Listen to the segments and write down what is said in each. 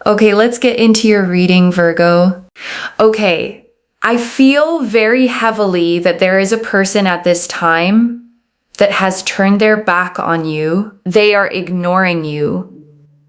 Okay, let's get into your reading, Virgo. Okay, I feel very heavily that there is a person at this time that has turned their back on you. They are ignoring you.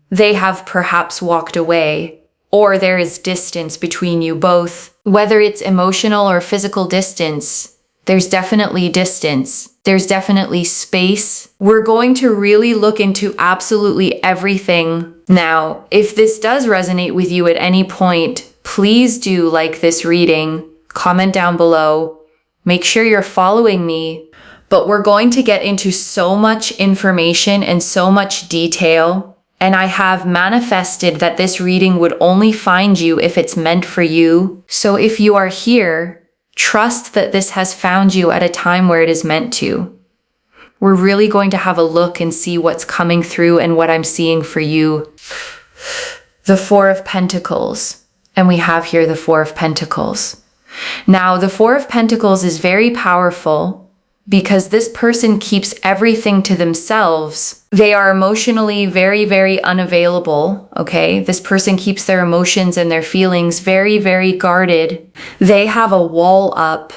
They have perhaps walked away, or there is distance between you both. Whether it's emotional or physical distance, there's definitely distance. There's definitely space. We're going to really look into absolutely everything. Now, if this does resonate with you at any point, please do like this reading, comment down below, make sure you're following me. But we're going to get into so much information and so much detail. And I have manifested that this reading would only find you if it's meant for you. So if you are here, trust that this has found you at a time where it is meant to. We're really going to have a look and see what's coming through and what I'm seeing for you. The Four of Pentacles. And we have here the Four of Pentacles. Now, the Four of Pentacles is very powerful because this person keeps everything to themselves. They are emotionally very, very unavailable, okay? This person keeps their emotions and their feelings very, very guarded. They have a wall up.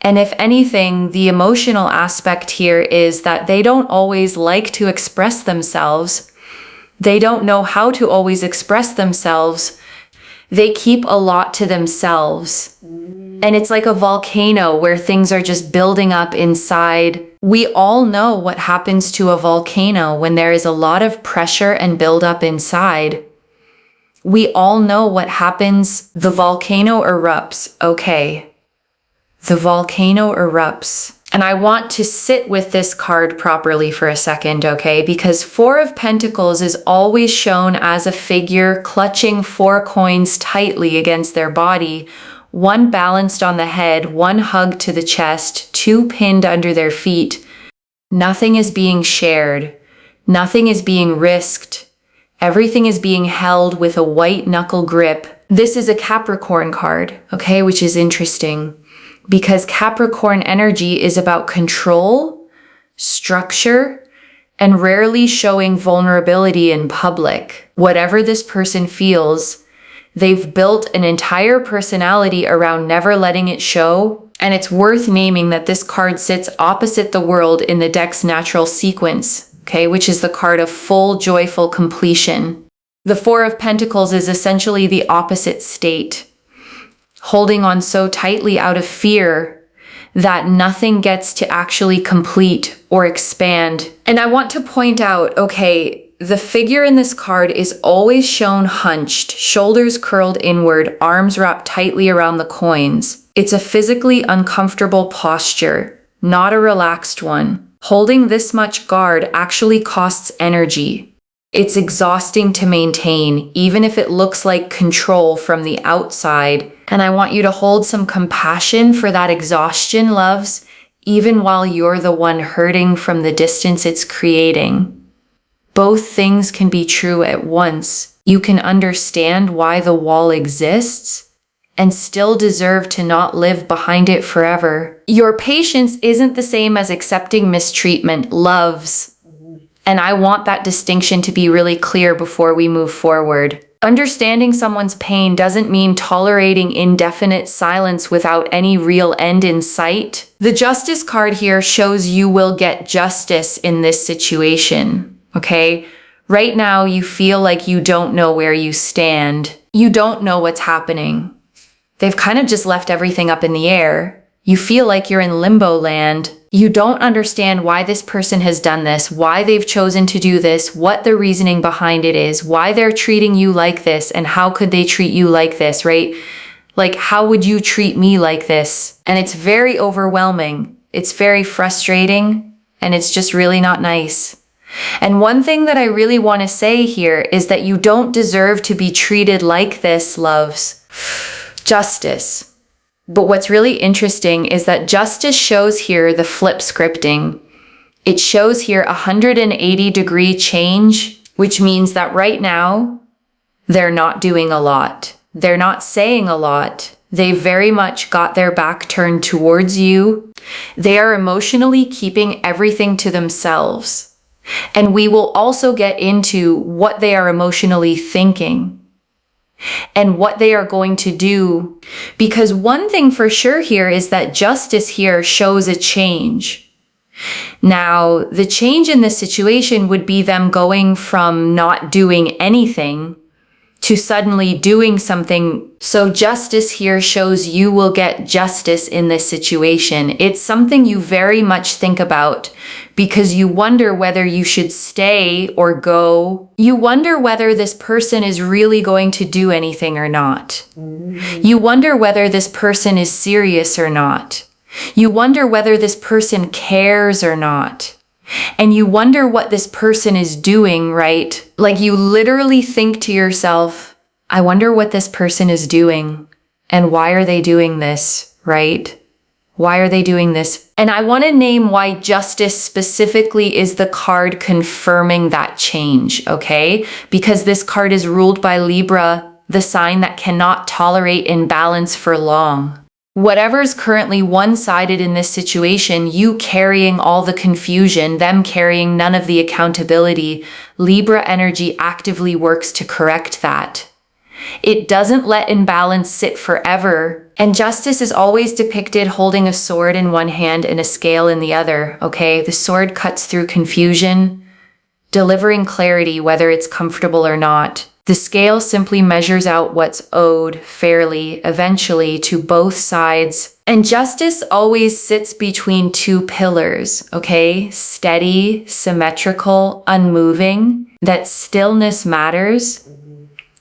And if anything, the emotional aspect here is that they don't always like to express themselves. They don't know how to always express themselves. They keep a lot to themselves. And it's like a volcano where things are just building up inside. We all know what happens to a volcano when there is a lot of pressure and buildup inside. We all know what happens. The volcano erupts. Okay. The volcano erupts. And I want to sit with this card properly for a second, okay? Because Four of Pentacles is always shown as a figure clutching four coins tightly against their body, one balanced on the head, one hugged to the chest, two pinned under their feet. Nothing is being shared. Nothing is being risked. Everything is being held with a white knuckle grip. This is a Capricorn card, okay, which is interesting because Capricorn energy is about control, structure, and rarely showing vulnerability in public. Whatever this person feels, they've built an entire personality around never letting it show. And it's worth naming that this card sits opposite the World in the deck's natural sequence, okay, which is the card of full joyful completion. The Four of Pentacles is essentially the opposite state, holding on so tightly out of fear that nothing gets to actually complete or expand. And I want to point out, okay, the figure in this card is always shown hunched, shoulders curled inward, arms wrapped tightly around the coins. It's a physically uncomfortable posture, not a relaxed one. Holding this much guard actually costs energy. It's exhausting to maintain, even if it looks like control from the outside. And I want you to hold some compassion for that exhaustion, loves, even while you're the one hurting from the distance it's creating. Both things can be true at once. You can understand why the wall exists and still deserve to not live behind it forever. Your patience isn't the same as accepting mistreatment, loves. And I want that distinction to be really clear before we move forward. Understanding someone's pain doesn't mean tolerating indefinite silence without any real end in sight. The Justice card here shows you will get justice in this situation. Okay, right now you feel like you don't know where you stand. You don't know what's happening. They've kind of just left everything up in the air. You feel like you're in limbo land. You don't understand why this person has done this, why they've chosen to do this, what the reasoning behind it is, why they're treating you like this, and how could they treat you like this, right? Like, how would you treat me like this? And it's very overwhelming. It's very frustrating, and it's just really not nice. And one thing that I really want to say here is that you don't deserve to be treated like this, loves. Justice. But what's really interesting is that justice shows here the flip scripting. It shows here a 180-degree change, which means that right now, they're not doing a lot. They're not saying a lot. They very much got their back turned towards you. They are emotionally keeping everything to themselves. And we will also get into what they are emotionally thinking. and what they are going to do. Because one thing for sure here is that justice here shows a change. Now, the change in this situation would be them going from not doing anything to suddenly doing something. So justice here shows you will get justice in this situation. It's something you very much think about because you wonder whether you should stay or go. You wonder whether this person is really going to do anything or not. You wonder whether this person is serious or not. You wonder whether this person cares or not. And you wonder what this person is doing, right? Like you literally think to yourself, I wonder what this person is doing and why are they doing this, right? Why are they doing this? And I want to name why justice specifically is the card confirming that change, okay? Because this card is ruled by Libra, the sign that cannot tolerate imbalance for long. Whatever's currently one-sided in this situation, you carrying all the confusion, them carrying none of the accountability, Libra energy actively works to correct that. It doesn't let imbalance sit forever. And justice is always depicted holding a sword in one hand and a scale in the other, okay? The sword cuts through confusion, delivering clarity whether it's comfortable or not. The scale simply measures out what's owed fairly, eventually, to both sides. And justice always sits between two pillars, okay? Steady, symmetrical, unmoving. That stillness matters.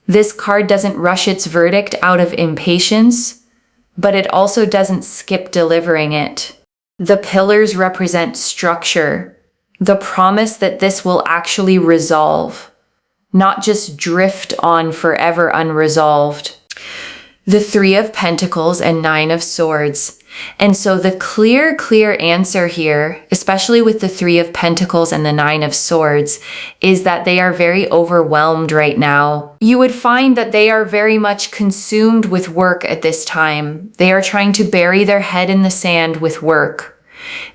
This card doesn't rush its verdict out of impatience, but it also doesn't skip delivering it. The pillars represent structure, the promise that this will actually resolve, not just drift on forever unresolved. The Three of Pentacles and Nine of Swords. And so the clear answer here, especially with the Three of Pentacles and the Nine of Swords, is that they are very overwhelmed right now. You would find that they are very much consumed with work at this time. They are trying to bury their head in the sand with work.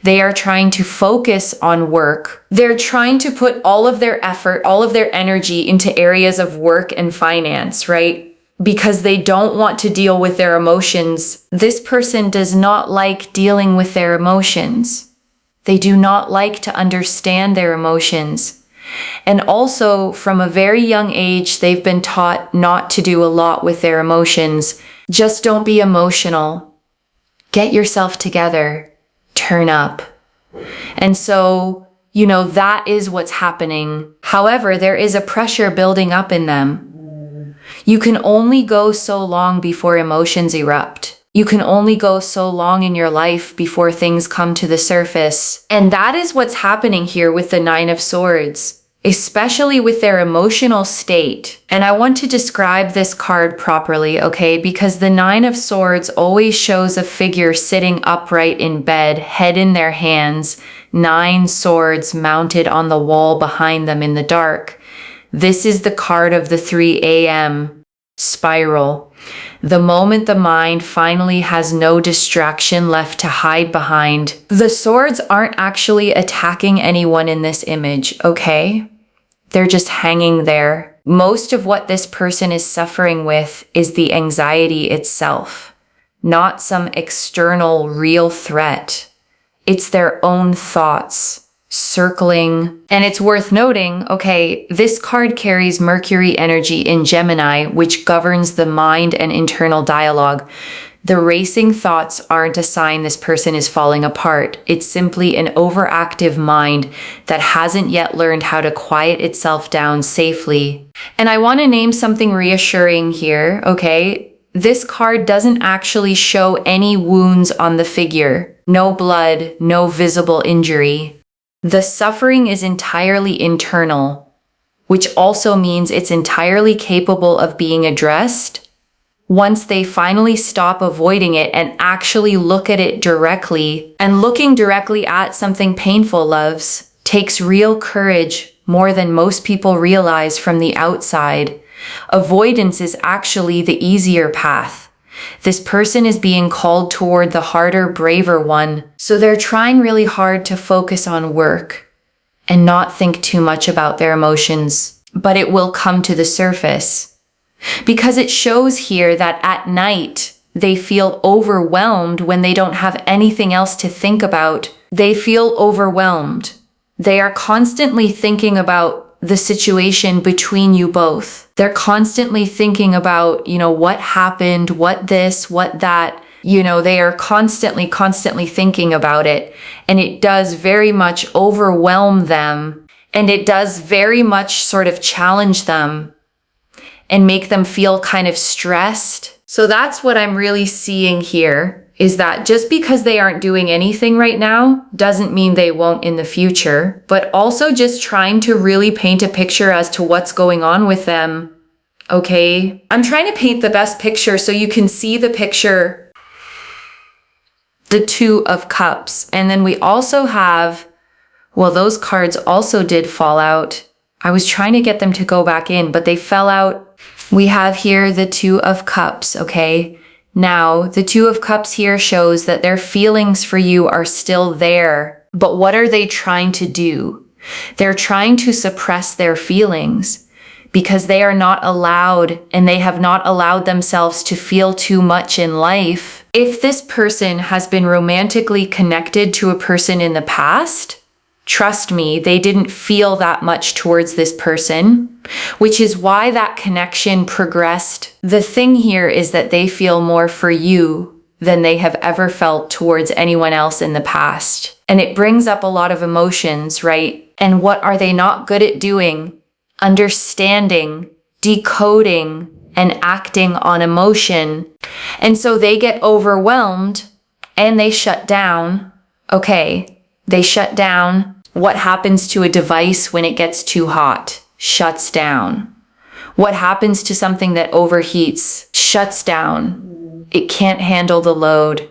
They are trying to focus on work. They're trying to put all of their effort, all of their energy into areas of work and finance, right? Because they don't want to deal with their emotions. This person does not like dealing with their emotions. They do not like to understand their emotions. And also, from a very young age, they've been taught not to do a lot with their emotions. Just don't be emotional. Get yourself together. Turn up. And so, that is what's happening. However, there is a pressure building up in them. You can only go so long before emotions erupt. You can only go so long in your life before things come to the surface. And that is what's happening here with the Nine of Swords, especially with their emotional state. And I want to describe this card properly, okay? Because the Nine of Swords always shows a figure sitting upright in bed, head in their hands, 9 swords mounted on the wall behind them in the dark. This is the card of the 3 a.m. spiral. The moment the mind finally has no distraction left to hide behind. The swords aren't actually attacking anyone in this image, okay? They're just hanging there. Most of what this person is suffering with is the anxiety itself, not some external real threat. It's their own thoughts circling. And it's worth noting, okay, this card carries Mercury energy in Gemini, which governs the mind and internal dialogue. The racing thoughts aren't a sign this person is falling apart. It's simply an overactive mind that hasn't yet learned how to quiet itself down safely. And I want to name something reassuring here, okay? This card doesn't actually show any wounds on the figure. No blood, no visible injury. The suffering is entirely internal, which also means it's entirely capable of being addressed once they finally stop avoiding it and actually look at it directly. And looking directly at something painful, loves, takes real courage, more than most people realize from the outside. Avoidance is actually the easier path. This person is being called toward the harder, braver one. So they're trying really hard to focus on work and not think too much about their emotions. But it will come to the surface. because it shows here that at night they feel overwhelmed when they don't have anything else to think about. They feel overwhelmed. They are constantly thinking about the situation between you both. They're constantly thinking about, what happened, what this, what that. They are constantly thinking about it. And it does very much overwhelm them. And it does very much sort of challenge them and make them feel kind of stressed. So that's what I'm really seeing here, is that just because they aren't doing anything right now doesn't mean they won't in the future, but also just trying to really paint a picture as to what's going on with them. Okay? I'm trying to paint the best picture so you can see the picture. The Two of Cups. And then we also have, those cards also did fall out. I was trying to get them to go back in, but they fell out. We have here the Two of Cups, okay? Now, the Two of Cups here shows that their feelings for you are still there. But what are they trying to do? They're trying to suppress their feelings because they are not allowed, and they have not allowed themselves to feel too much in life. If this person has been romantically connected to a person in the past, trust me, they didn't feel that much towards this person, which is why that connection progressed. The thing here is that they feel more for you than they have ever felt towards anyone else in the past. And it brings up a lot of emotions, right? And what are they not good at doing? Understanding, decoding, and acting on emotion. And so they get overwhelmed and they shut down. Okay, they shut down. What happens to a device when it gets too hot? Shuts down. What happens to something that overheats? Shuts down. It can't handle the load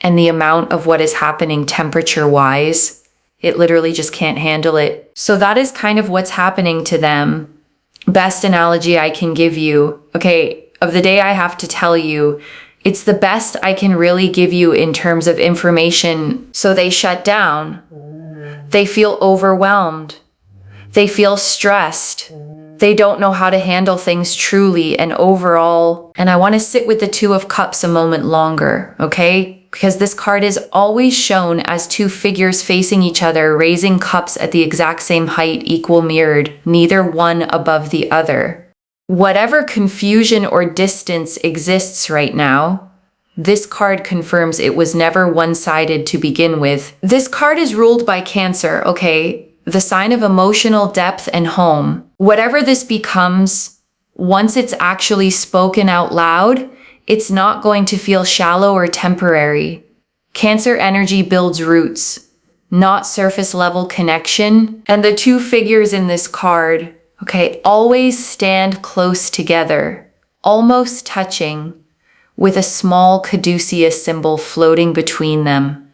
and the amount of what is happening temperature-wise. It literally just can't handle it. So that is kind of what's happening to them. Best analogy I can give you. Okay, of the day I have to tell you, it's the best I can really give you in terms of information. So they shut down. They feel overwhelmed. They feel stressed. They don't know how to handle things truly and overall. And I want to sit with the Two of Cups a moment longer, okay? Because this card is always shown as two figures facing each other, raising cups at the exact same height, equal mirrored, neither one above the other. Whatever confusion or distance exists right now, this card confirms it was never one-sided to begin with. This card is ruled by Cancer, okay? The sign of emotional depth and home. Whatever this becomes, once it's actually spoken out loud, it's not going to feel shallow or temporary. Cancer energy builds roots, not surface level connection. And the two figures in this card, okay, always stand close together, almost touching, with a small caduceus symbol floating between them.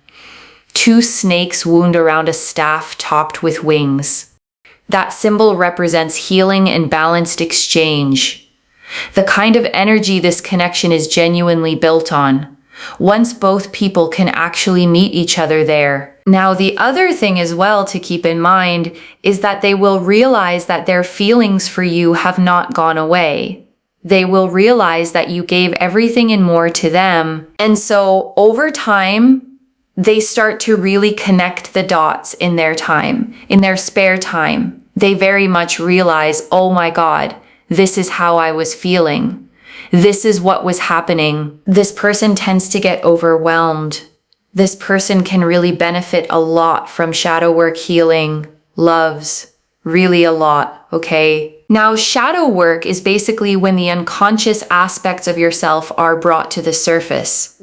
Two snakes wound around a staff topped with wings. That symbol represents healing and balanced exchange. The kind of energy this connection is genuinely built on. Once both people can actually meet each other there. Now, the other thing as well to keep in mind is that they will realize that their feelings for you have not gone away. They will realize that you gave everything and more to them. And so over time, they start to really connect the dots in their time, in their spare time. They very much realize, oh my God, this is how I was feeling. This is what was happening. This person tends to get overwhelmed. This person can really benefit a lot from shadow work healing, loves, really a lot, okay? Now, shadow work is basically when the unconscious aspects of yourself are brought to the surface.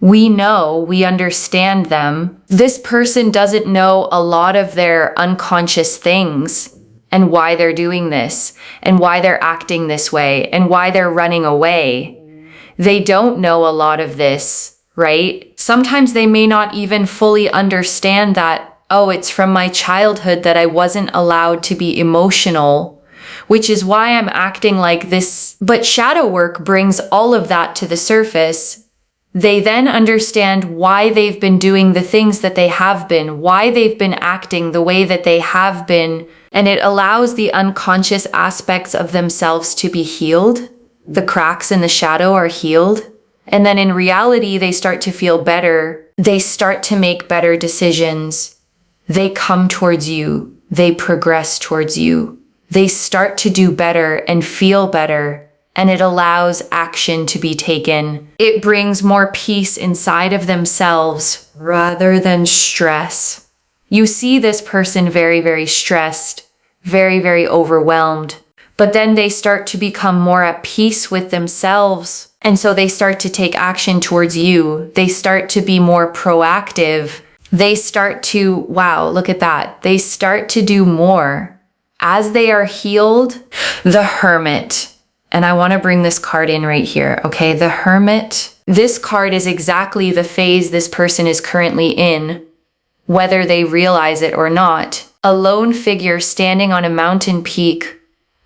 We know, we understand them. This person doesn't know a lot of their unconscious things and why they're doing this and why they're acting this way and why they're running away. They don't know a lot of this, right? Sometimes they may not even fully understand that, oh, it's from my childhood that I wasn't allowed to be emotional, which is why I'm acting like this. But shadow work brings all of that to the surface. They then understand why they've been doing the things that they have been, why they've been acting the way that they have been, and it allows the unconscious aspects of themselves to be healed. The cracks in the shadow are healed. And then in reality, they start to feel better. They start to make better decisions. They come towards you. They progress towards you. They start to do better and feel better. And it allows action to be taken. It brings more peace inside of themselves rather than stress. You see this person very, very stressed, very, very overwhelmed. But then they start to become more at peace with themselves. And so they start to take action towards you. They start to be more proactive. They start to, wow, look at that. They start to do more. As they are healed, the Hermit. And I want to bring this card in right here, okay? The Hermit. This card is exactly the phase this person is currently in, whether they realize it or not. A lone figure standing on a mountain peak,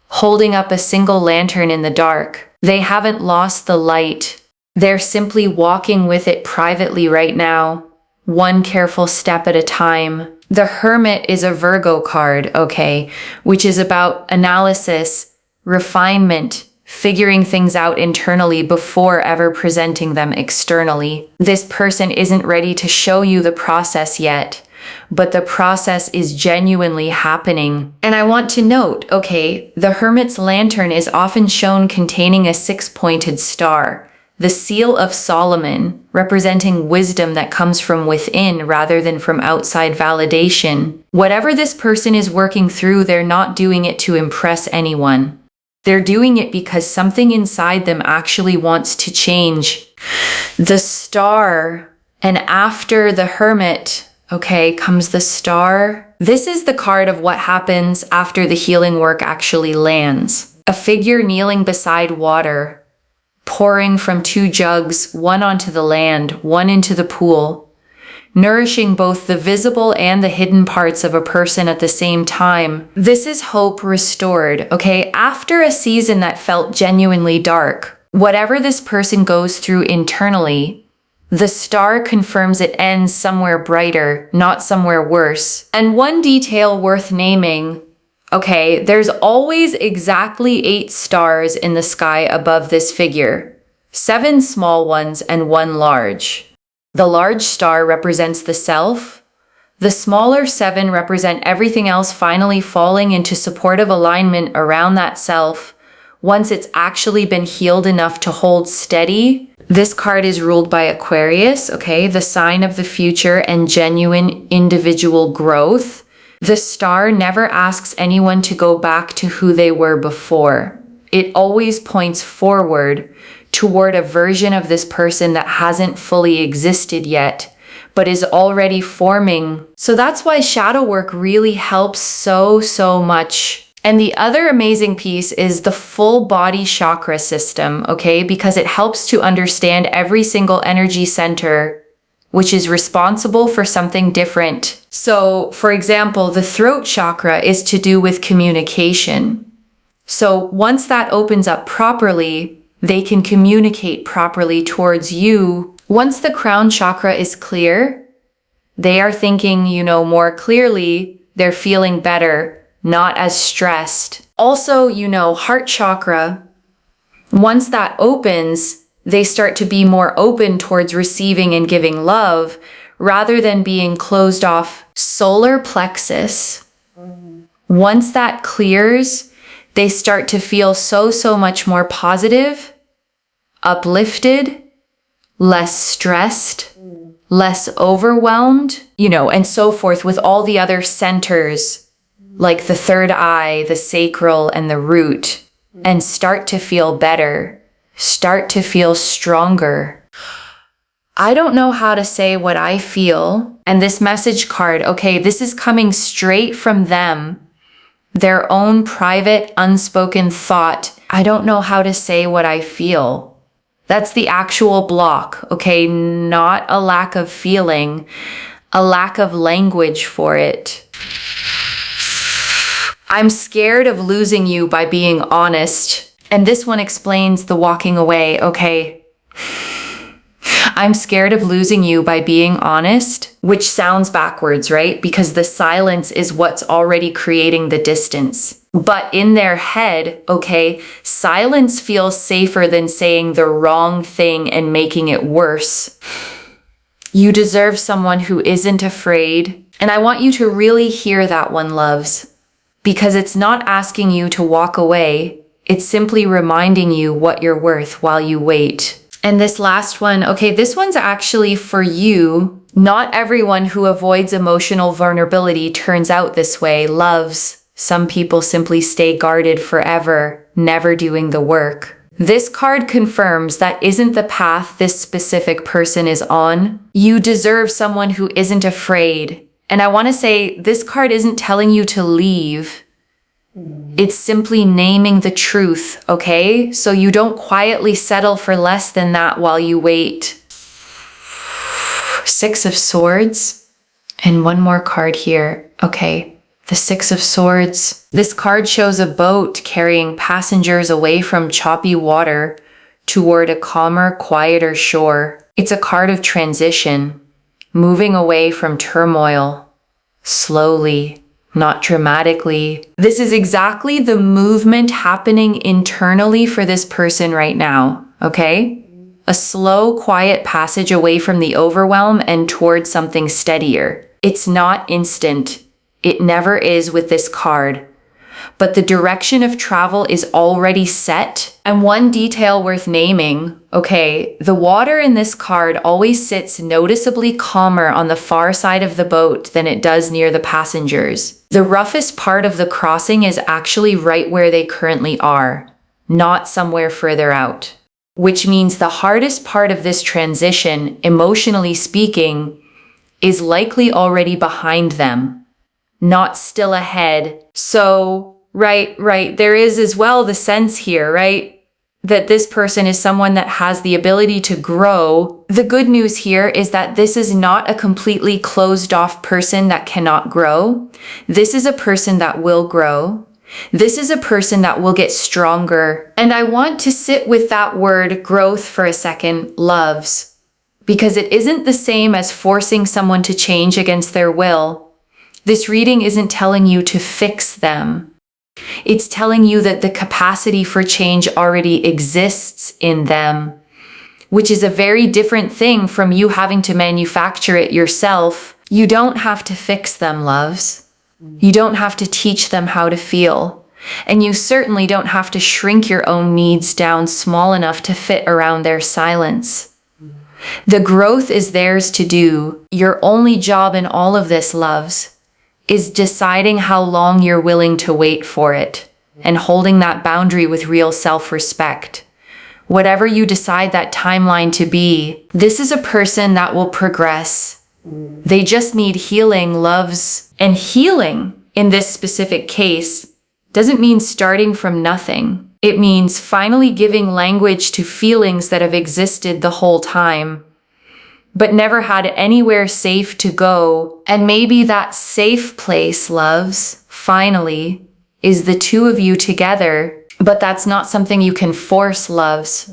holding up a single lantern in the dark. They haven't lost the light. They're simply walking with it privately right now, one careful step at a time. The Hermit is a Virgo card, okay, which is about analysis, refinement, figuring things out internally before ever presenting them externally. This person isn't ready to show you the process yet, but the process is genuinely happening. And I want to note, okay, the Hermit's lantern is often shown containing a six-pointed star, the seal of Solomon, representing wisdom that comes from within rather than from outside validation. Whatever this person is working through, they're not doing it to impress anyone. They're doing it because something inside them actually wants to change. The Star, and after the Hermit, okay, comes the Star. This is the card of what happens after the healing work actually lands. A figure kneeling beside water, pouring from two jugs, one onto the land, one into the pool, nourishing both the visible and the hidden parts of a person at the same time. This is hope restored, okay? After a season that felt genuinely dark, whatever this person goes through internally, the Star confirms it ends somewhere brighter, not somewhere worse. And one detail worth naming, okay, there's always exactly 8 stars in the sky above this figure. 7 small ones and 1 large. The large star represents the self. The smaller 7 represent everything else finally falling into supportive alignment around that self once it's actually been healed enough to hold steady. This card is ruled by Aquarius, okay, the sign of the future and genuine individual growth. The star never asks anyone to go back to who they were before. It always points forward toward a version of this person that hasn't fully existed yet, but is already forming. So that's why shadow work really helps so much. And the other amazing piece is the full body chakra system, okay? Because it helps to understand every single energy center, which is responsible for something different. So, for example, the throat chakra is to do with communication. So once that opens up properly, they can communicate properly towards you. Once the crown chakra is clear, they are thinking, more clearly, they're feeling better, not as stressed. Also, heart chakra, once that opens, they start to be more open towards receiving and giving love rather than being closed off. Solar plexus, once that clears, they start to feel so much more positive, uplifted, less stressed, less overwhelmed, and so forth with all the other centers, like the third eye, the sacral, and the root, and start to feel better, start to feel stronger. I don't know how to say what I feel. And this message card, okay, this is coming straight from them. Their own private, unspoken thought. I don't know how to say what I feel. That's the actual block, okay? Not a lack of feeling, a lack of language for it. I'm scared of losing you by being honest. And this one explains the walking away, okay? I'm scared of losing you by being honest, which sounds backwards, right? Because the silence is what's already creating the distance. But in their head, okay, silence feels safer than saying the wrong thing and making it worse. You deserve someone who isn't afraid. And I want you to really hear that one, loves, because it's not asking you to walk away. It's simply reminding you what you're worth while you wait. And this last one, okay, this one's actually for you. Not everyone who avoids emotional vulnerability turns out this way, loves. Some people simply stay guarded forever, never doing the work. This card confirms that isn't the path this specific person is on. You deserve someone who isn't afraid. And I want to say this card isn't telling you to leave. It's simply naming the truth, okay? So you don't quietly settle for less than that while you wait. Six of Swords. And one more card here. Okay. The Six of Swords. This card shows a boat carrying passengers away from choppy water toward a calmer, quieter shore. It's a card of transition, moving away from turmoil, slowly, not dramatically. This is exactly the movement happening internally for this person right now, okay? A slow, quiet passage away from the overwhelm and towards something steadier. It's not instant. It never is with this card, but the direction of travel is already set. And one detail worth naming, okay, the water in this card always sits noticeably calmer on the far side of the boat than it does near the passengers. The roughest part of the crossing is actually right where they currently are, not somewhere further out, which means the hardest part of this transition, emotionally speaking, is likely already behind them, not still ahead. So, right, there is as well the sense here, right? That this person is someone that has the ability to grow. The good news here is that this is not a completely closed off person that cannot grow. This is a person that will grow. This is a person that will get stronger. And I want to sit with that word growth for a second, loves, because it isn't the same as forcing someone to change against their will. This reading isn't telling you to fix them. It's telling you that the capacity for change already exists in them, which is a very different thing from you having to manufacture it yourself. You don't have to fix them, loves. You don't have to teach them how to feel. And you certainly don't have to shrink your own needs down small enough to fit around their silence. The growth is theirs to do. Your only job in all of this, loves, is deciding how long you're willing to wait for it and holding that boundary with real self-respect. Whatever you decide that timeline to be, this is a person that will progress. They just need healing, loves. And healing, in this specific case, doesn't mean starting from nothing. It means finally giving language to feelings that have existed the whole time, but never had anywhere safe to go. And maybe that safe place, loves, finally, is the two of you together. But that's not something you can force, loves,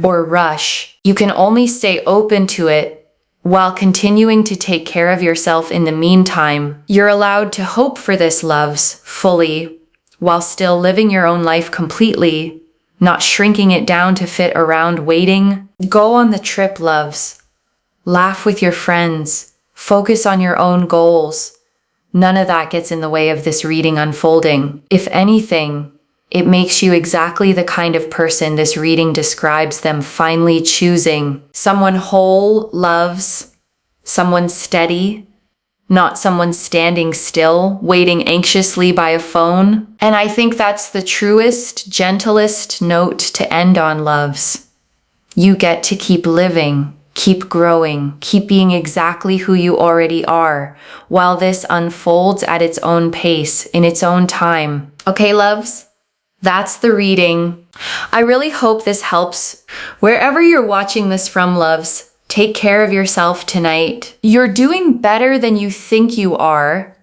or rush. You can only stay open to it while continuing to take care of yourself in the meantime. You're allowed to hope for this, loves, fully, while still living your own life completely, not shrinking it down to fit around waiting. Go on the trip, loves. Laugh with your friends. Focus on your own goals. None of that gets in the way of this reading unfolding. If anything, it makes you exactly the kind of person this reading describes them finally choosing. Someone whole, loves. Someone steady. Not someone standing still, waiting anxiously by a phone. And I think that's the truest, gentlest note to end on, loves. You get to keep living. Keep growing, keep being exactly who you already are, while this unfolds at its own pace, in its own time. Okay, loves? That's the reading. I really hope this helps. Wherever you're watching this from, loves, take care of yourself tonight. You're doing better than you think you are.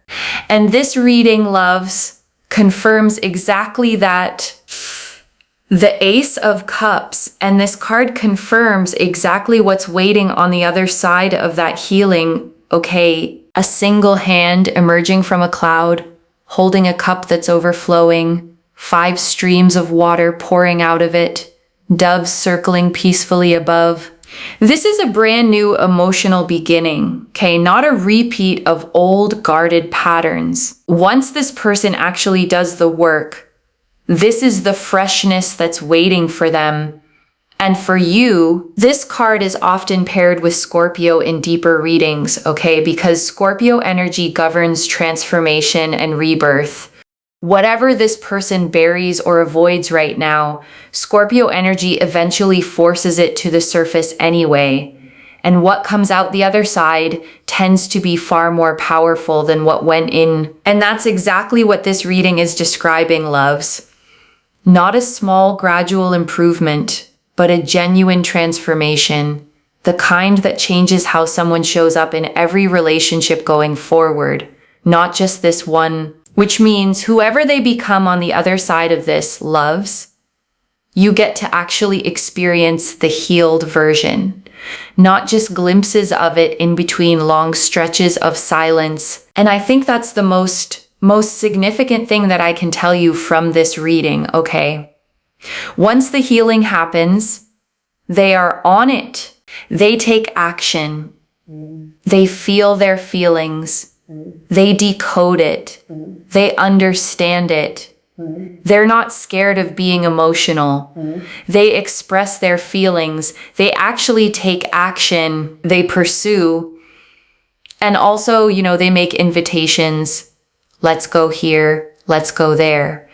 And this reading, loves, confirms exactly that. The Ace of Cups, and this card confirms exactly what's waiting on the other side of that healing. Okay, a single hand emerging from a cloud, holding a cup that's overflowing, 5 streams of water pouring out of it, doves circling peacefully above. This is a brand new emotional beginning, okay? Not a repeat of old guarded patterns. Once this person actually does the work, this is the freshness that's waiting for them. And for you, this card is often paired with Scorpio in deeper readings, okay? Because Scorpio energy governs transformation and rebirth. Whatever this person buries or avoids right now, Scorpio energy eventually forces it to the surface anyway. And what comes out the other side tends to be far more powerful than what went in. And that's exactly what this reading is describing, loves. Not a small gradual improvement, but a genuine transformation. The kind that changes how someone shows up in every relationship going forward, not just this one. Which means whoever they become on the other side of this, loves, you get to actually experience the healed version, not just glimpses of it in between long stretches of silence. And I think that's the most significant thing that I can tell you from this reading, okay? Once the healing happens, they are on it. They take action. They feel their feelings. They decode it. They understand it. They're not scared of being emotional. They express their feelings. They actually take action. They pursue. And also, they make invitations. Let's go here. Let's go there.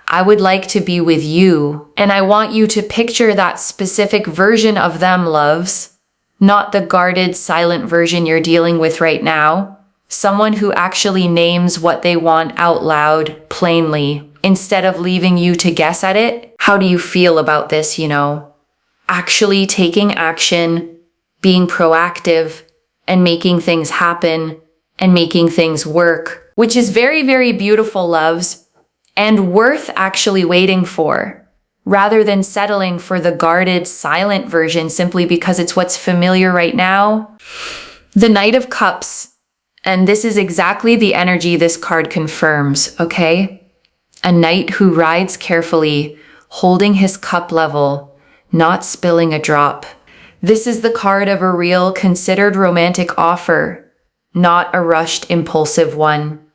I would like to be with you. And I want you to picture that specific version of them, loves. Not the guarded, silent version you're dealing with right now. Someone who actually names what they want out loud, plainly, instead of leaving you to guess at it. How do you feel about this, Actually taking action, being proactive, and making things happen, and making things work, which is very, very beautiful, loves, and worth actually waiting for, rather than settling for the guarded, silent version simply because it's what's familiar right now. The Knight of Cups. And this is exactly the energy this card confirms, okay? A knight who rides carefully, holding his cup level, not spilling a drop. This is the card of a real, considered romantic offer, not a rushed, impulsive one.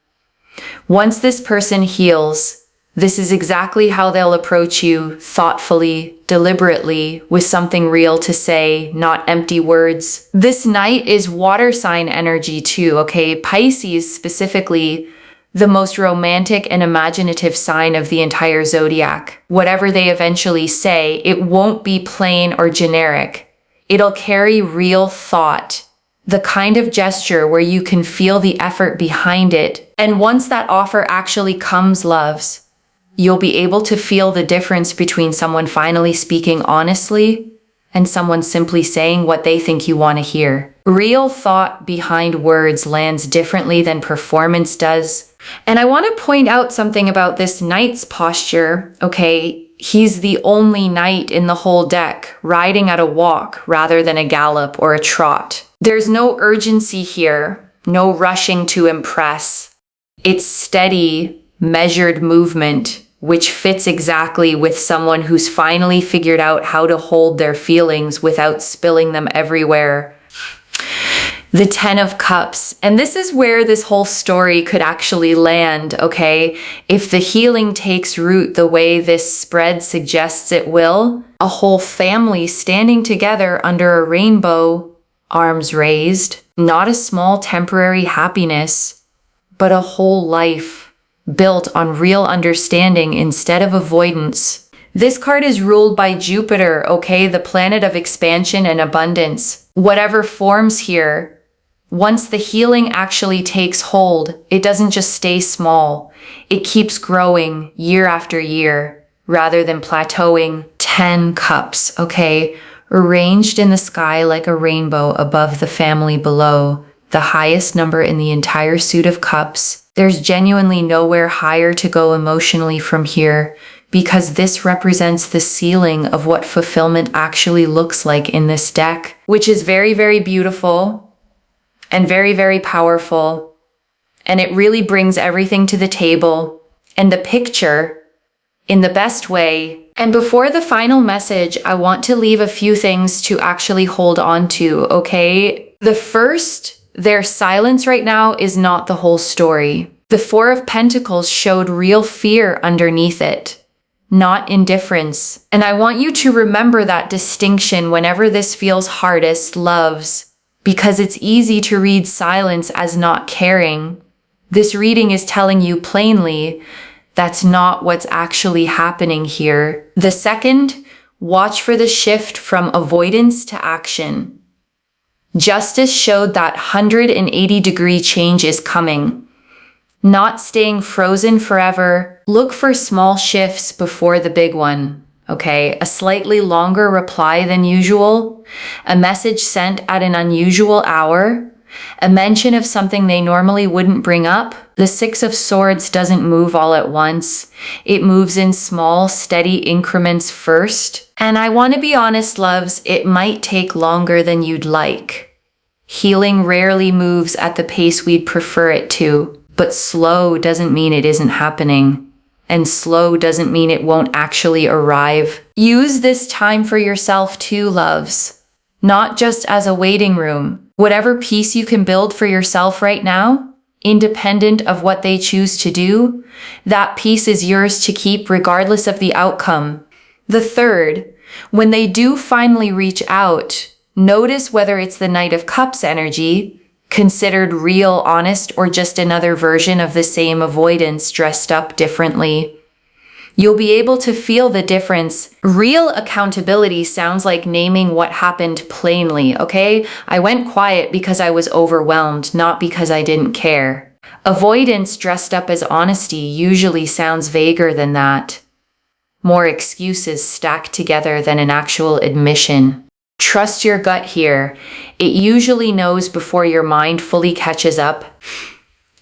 Once this person heals, this is exactly how they'll approach you, thoughtfully, deliberately, with something real to say, not empty words. This knight is water sign energy too, okay? Pisces specifically, the most romantic and imaginative sign of the entire zodiac. Whatever they eventually say, it won't be plain or generic. It'll carry real thought. The kind of gesture where you can feel the effort behind it. And once that offer actually comes, loves, you'll be able to feel the difference between someone finally speaking honestly and someone simply saying what they think you want to hear. Real thought behind words lands differently than performance does. And I want to point out something about this knight's posture, okay? He's the only knight in the whole deck, riding at a walk rather than a gallop or a trot. There's no urgency here, no rushing to impress. It's steady, measured movement, which fits exactly with someone who's finally figured out how to hold their feelings without spilling them everywhere. The 10 of Cups. And this is where this whole story could actually land, okay? If the healing takes root the way this spread suggests it will, a whole family standing together under a rainbow, arms raised, not a small temporary happiness, but a whole life built on real understanding instead of avoidance. This card is ruled by Jupiter, okay? The planet of expansion and abundance. Whatever forms here, once the healing actually takes hold, it doesn't just stay small. It keeps growing year after year, rather than plateauing. 10 cups, okay? Arranged in the sky like a rainbow above the family below, the highest number in the entire suit of cups. There's genuinely nowhere higher to go emotionally from here, because this represents the ceiling of what fulfillment actually looks like in this deck, which is very, very beautiful and very, very powerful and it really brings everything to the table and the picture in the best way. And before the final message, I want to leave a few things to actually hold on to, okay? The first, their silence right now is not the whole story. The Four of Pentacles showed real fear underneath it, not indifference. And I want you to remember that distinction whenever this feels hardest, loves, because it's easy to read silence as not caring. This reading is telling you plainly that's not what's actually happening here. The second, watch for the shift from avoidance to action. Justice showed that 180-degree change is coming. Not staying frozen forever. Look for small shifts before the big one, okay? A slightly longer reply than usual, a message sent at an unusual hour, a mention of something they normally wouldn't bring up. The Six of Swords doesn't move all at once. It moves in small, steady increments first. And I want to be honest, loves, it might take longer than you'd like. Healing rarely moves at the pace we'd prefer it to, but slow doesn't mean it isn't happening. And slow doesn't mean it won't actually arrive. Use this time for yourself too, loves. Not just as a waiting room. Whatever peace you can build for yourself right now, independent of what they choose to do, that peace is yours to keep regardless of the outcome. The third, when they do finally reach out, notice whether it's the Knight of Cups energy, considered real, honest, or just another version of the same avoidance dressed up differently. You'll be able to feel the difference. Real accountability sounds like naming what happened plainly, okay? I went quiet because I was overwhelmed, not because I didn't care. Avoidance dressed up as honesty usually sounds vaguer than that. More excuses stacked together than an actual admission. Trust your gut here. It usually knows before your mind fully catches up.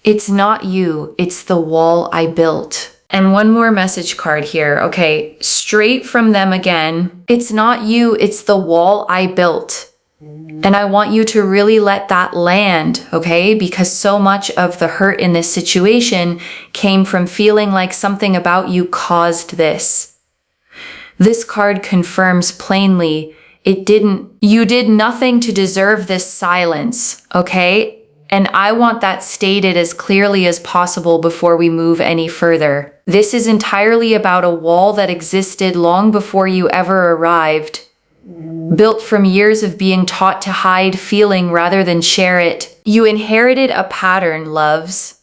It's not you, it's the wall I built. And one more message card here, okay? Straight from them again. It's not you, it's the wall I built. And I want you to really let that land, okay? Because so much of the hurt in this situation came from feeling like something about you caused this. This card confirms plainly you did nothing to deserve this silence, okay? And I want that stated as clearly as possible before we move any further. This is entirely about a wall that existed long before you ever arrived. Built from years of being taught to hide feeling rather than share it. You inherited a pattern, loves,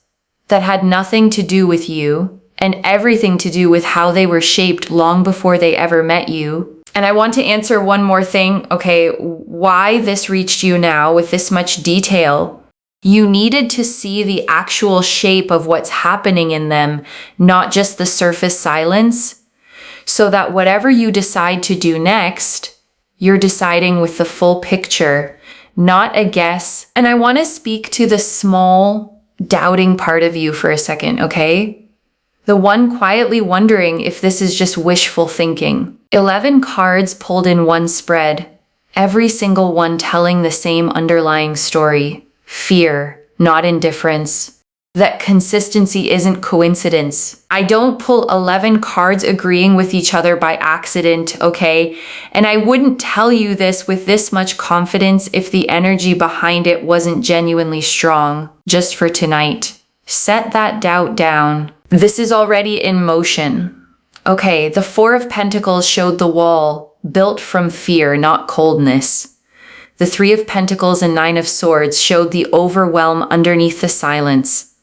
that had nothing to do with you and everything to do with how they were shaped long before they ever met you. And I want to answer one more thing, okay, why this reached you now with this much detail. You needed to see the actual shape of what's happening in them, not just the surface silence, so that whatever you decide to do next, you're deciding with the full picture, not a guess. And I want to speak to the small, doubting part of you for a second, okay? The one quietly wondering if this is just wishful thinking. 11 cards pulled in one spread, every single one telling the same underlying story. Fear, not indifference. That consistency isn't coincidence. I don't pull 11 cards agreeing with each other by accident, okay? And I wouldn't tell you this with this much confidence if the energy behind it wasn't genuinely strong. Just for tonight. Set that doubt down. This is already in motion. Okay, the Four of Pentacles showed the wall, built from fear, not coldness. The Three of Pentacles and Nine of Swords showed the overwhelm underneath the silence.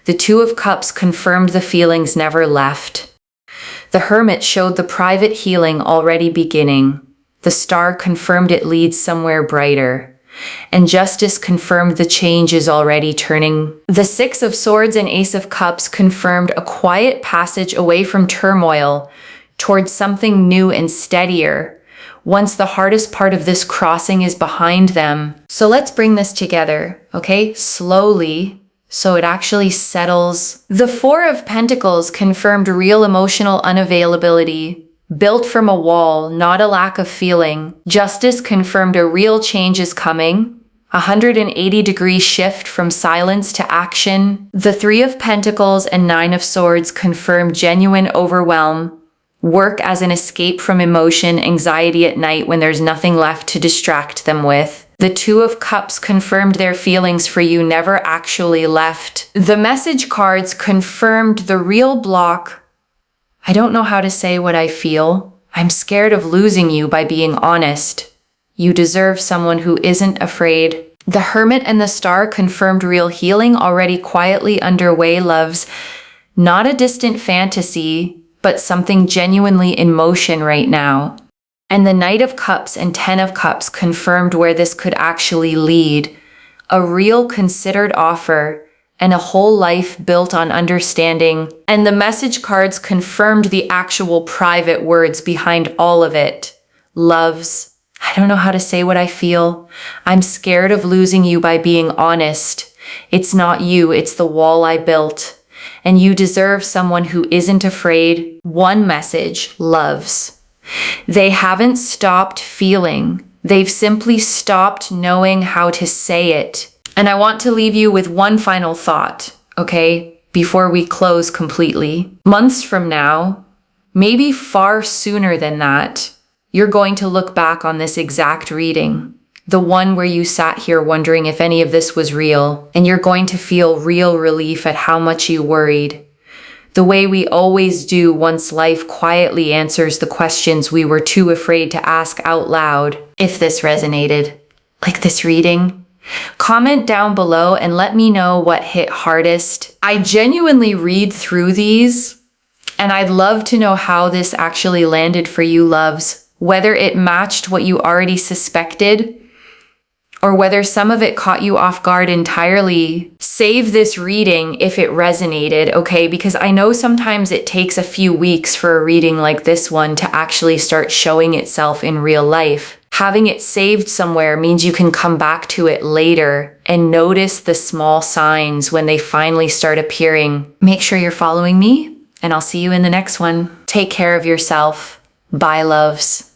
The Two of Cups confirmed the feelings never left. The Hermit showed the private healing already beginning. The Star confirmed it leads somewhere brighter. And Justice confirmed the change is already turning. The Six of Swords and Ace of Cups confirmed a quiet passage away from turmoil towards something new and steadier, once the hardest part of this crossing is behind them. So let's bring this together, okay? Slowly, so it actually settles. The Four of Pentacles confirmed real emotional unavailability, built from a wall, not a lack of feeling. Justice confirmed a real change is coming, 180-degree shift from silence to action. The Three of Pentacles and Nine of Swords confirm genuine overwhelm, work as an escape from emotion, anxiety at night when there's nothing left to distract them with. The Two of Cups confirmed their feelings for you never actually left. The message cards confirmed the real block. I don't know how to say what I feel. I'm scared of losing you by being honest. You deserve someone who isn't afraid. The Hermit and the Star confirmed real healing already quietly underway, loves. Not a distant fantasy, but something genuinely in motion right now. And the Knight of Cups and Ten of Cups confirmed where this could actually lead. A real considered offer and a whole life built on understanding. And the message cards confirmed the actual private words behind all of it. Loves. I don't know how to say what I feel. I'm scared of losing you by being honest. It's not you, it's the wall I built. And you deserve someone who isn't afraid. One message, loves. They haven't stopped feeling. They've simply stopped knowing how to say it. And I want to leave you with one final thought, okay? Before we close completely. Months from now, maybe far sooner than that, you're going to look back on this exact reading, the one where you sat here wondering if any of this was real, and you're going to feel real relief at how much you worried. The way we always do once life quietly answers the questions we were too afraid to ask out loud. If this resonated, like this reading, comment down below and let me know what hit hardest. I genuinely read through these, and I'd love to know how this actually landed for you, loves. Whether it matched what you already suspected, or whether some of it caught you off guard entirely. Save this reading if it resonated, okay? Because I know sometimes it takes a few weeks for a reading like this one to actually start showing itself in real life. Having it saved somewhere means you can come back to it later and notice the small signs when they finally start appearing. Make sure you're following me, and I'll see you in the next one. Take care of yourself. Bye, loves.